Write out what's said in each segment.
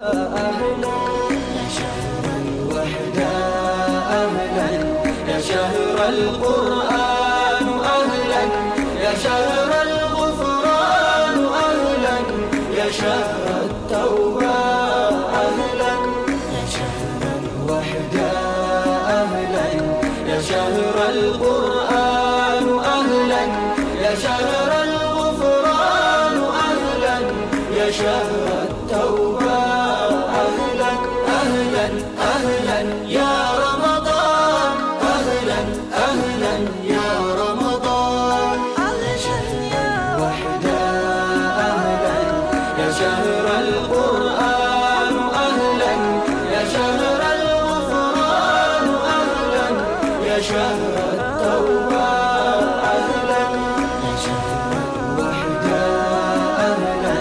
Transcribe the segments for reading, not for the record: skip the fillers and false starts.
أهلا يا شهر الوحدة، أهلا يا شهر القرآن، أهلا يا شهر الغفران، أهلا يا شهر التوبة، أهلا يا شهر الوحدة، أهلا يا شهر القرآن، أهلا يا شهر الغفران، أهلا يا شهر التوبة، أهلا أهلا أهلا يا رمضان، أهلا أهلا يا رمضان، يا شهر الوحدة، أهلا يا شهر القرآن، أهلا يا شهر الغفران، أهلا يا شهر التوبة، أهلا يا شهر الوحدة، أهلا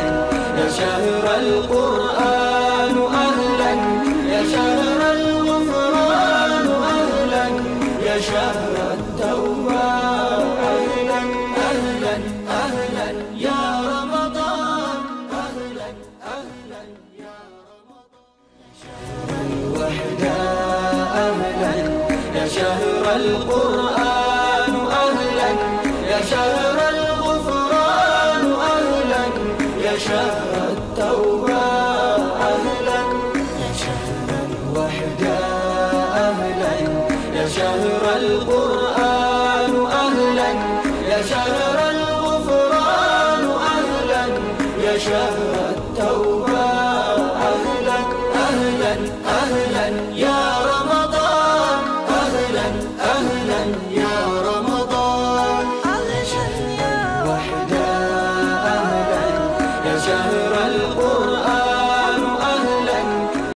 يا شهر القرآن، أهلا يا شهر الغفران، أهلا يا شهر التوبة، أهلا أهلا أهلا يا رمضان، أهلا أهلا يا رمضان، يا شهر الوحدة، أهلا يا شهر القرآن.